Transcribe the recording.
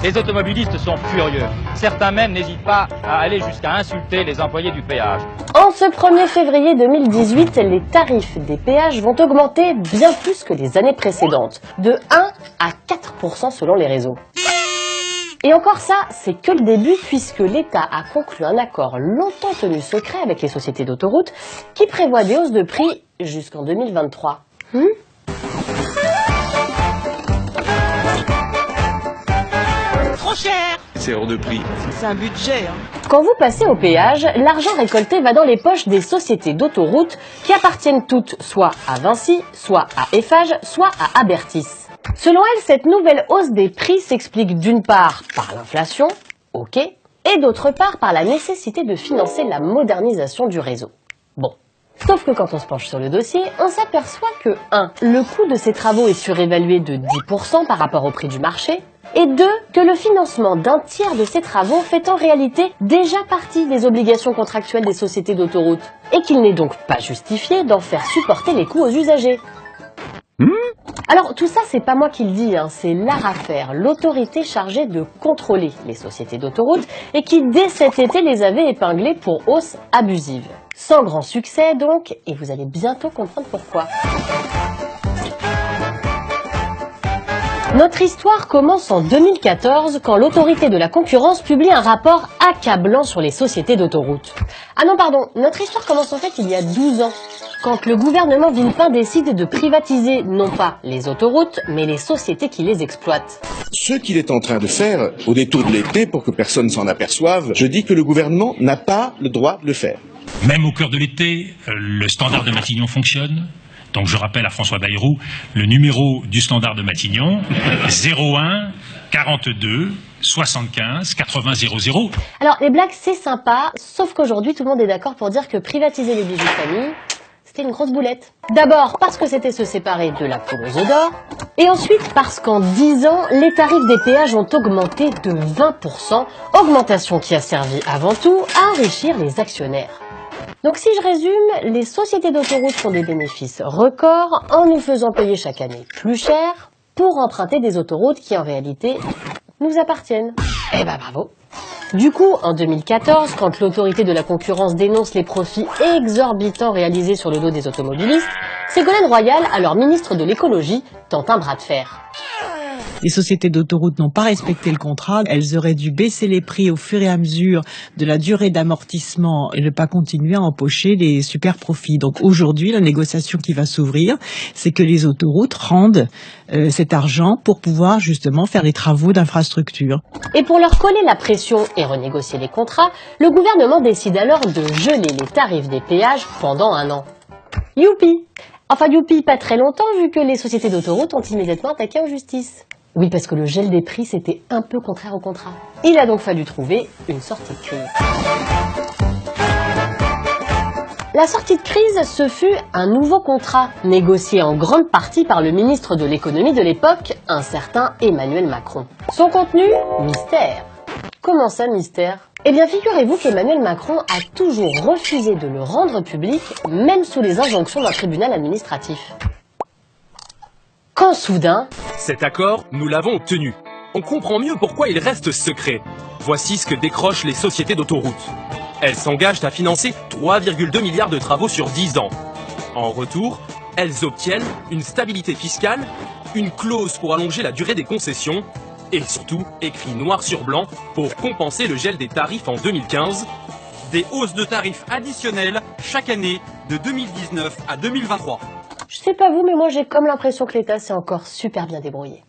Les automobilistes sont furieux. Certains même n'hésitent pas à aller jusqu'à insulter les employés du péage. En ce 1er février 2018, les tarifs des péages vont augmenter bien plus que les années précédentes, de 1 à 4% selon les réseaux. Et encore ça, c'est que le début puisque l'État a conclu un accord longtemps tenu secret avec les sociétés d'autoroutes qui prévoit des hausses de prix jusqu'en 2023. Trop cher. C'est hors de prix. C'est un budget. Quand vous passez au péage, l'argent récolté va dans les poches des sociétés d'autoroutes qui appartiennent toutes soit à Vinci, soit à Eiffage, soit à Abertis. Selon elle, cette nouvelle hausse des prix s'explique d'une part par l'inflation, ok, et d'autre part par la nécessité de financer la modernisation du réseau. Bon. Sauf que quand on se penche sur le dossier, on s'aperçoit que 1. Le coût de ces travaux est surévalué de 10% par rapport au prix du marché, et 2. Que le financement d'un tiers de ces travaux fait en réalité déjà partie des obligations contractuelles des sociétés d'autoroutes, et qu'il n'est donc pas justifié d'en faire supporter les coûts aux usagers. Alors tout ça, c'est pas moi qui le dis, c'est l'ARAFER, l'autorité chargée de contrôler les sociétés d'autoroutes et qui dès cet été les avait épinglées pour hausse abusive. Sans grand succès donc, et vous allez bientôt comprendre pourquoi. Notre histoire commence en 2014 quand l'autorité de la concurrence publie un rapport accablant sur les sociétés d'autoroutes. Ah non pardon, notre histoire commence en fait il y a 12 ans, quand le gouvernement Villepin décide de privatiser non pas les autoroutes, mais les sociétés qui les exploitent. Ce qu'il est en train de faire, au détour de l'été, pour que personne s'en aperçoive, je dis que le gouvernement n'a pas le droit de le faire. Même au cœur de l'été, le standard de Matignon fonctionne. Donc je rappelle à François Bayrou le numéro du standard de Matignon, 01 42 75 80 00. Alors les blagues c'est sympa, sauf qu'aujourd'hui tout le monde est d'accord pour dire que privatiser les bijoux de famille, c'était une grosse boulette. D'abord parce que c'était se séparer de la poule aux œufs d'or, et ensuite parce qu'en 10 ans, les tarifs des péages ont augmenté de 20%, augmentation qui a servi avant tout à enrichir les actionnaires. Donc si je résume, les sociétés d'autoroutes font des bénéfices records en nous faisant payer chaque année plus cher pour emprunter des autoroutes qui en réalité nous appartiennent. Eh ben bravo. Du coup, en 2014, quand l'autorité de la concurrence dénonce les profits exorbitants réalisés sur le dos des automobilistes, Ségolène Royal, alors ministre de l'écologie, tente un bras de fer. Les sociétés d'autoroutes n'ont pas respecté le contrat. Elles auraient dû baisser les prix au fur et à mesure de la durée d'amortissement et ne pas continuer à empocher les super profits. Donc aujourd'hui, la négociation qui va s'ouvrir, c'est que les autoroutes rendent cet argent pour pouvoir justement faire les travaux d'infrastructure. Et pour leur coller la pression et renégocier les contrats, le gouvernement décide alors de geler les tarifs des péages pendant 1 an. Youpi! Enfin youpi, pas très longtemps vu que les sociétés d'autoroutes ont immédiatement attaqué en justice. Oui, parce que le gel des prix, c'était un peu contraire au contrat. Il a donc fallu trouver une sortie de crise. La sortie de crise, ce fut un nouveau contrat, négocié en grande partie par le ministre de l'économie de l'époque, un certain Emmanuel Macron. Son contenu, mystère. Comment ça, mystère ? Eh bien, figurez-vous qu'Emmanuel Macron a toujours refusé de le rendre public, même sous les injonctions d'un tribunal administratif. Quand soudain... Cet accord, nous l'avons obtenu. On comprend mieux pourquoi il reste secret. Voici ce que décrochent les sociétés d'autoroutes. Elles s'engagent à financer 3,2 milliards de travaux sur 10 ans. En retour, elles obtiennent une stabilité fiscale, une clause pour allonger la durée des concessions, et surtout, écrit noir sur blanc, pour compenser le gel des tarifs en 2015, des hausses de tarifs additionnelles chaque année de 2019 à 2023. Je sais pas vous, mais moi j'ai comme l'impression que l'État s'est encore super bien débrouillé.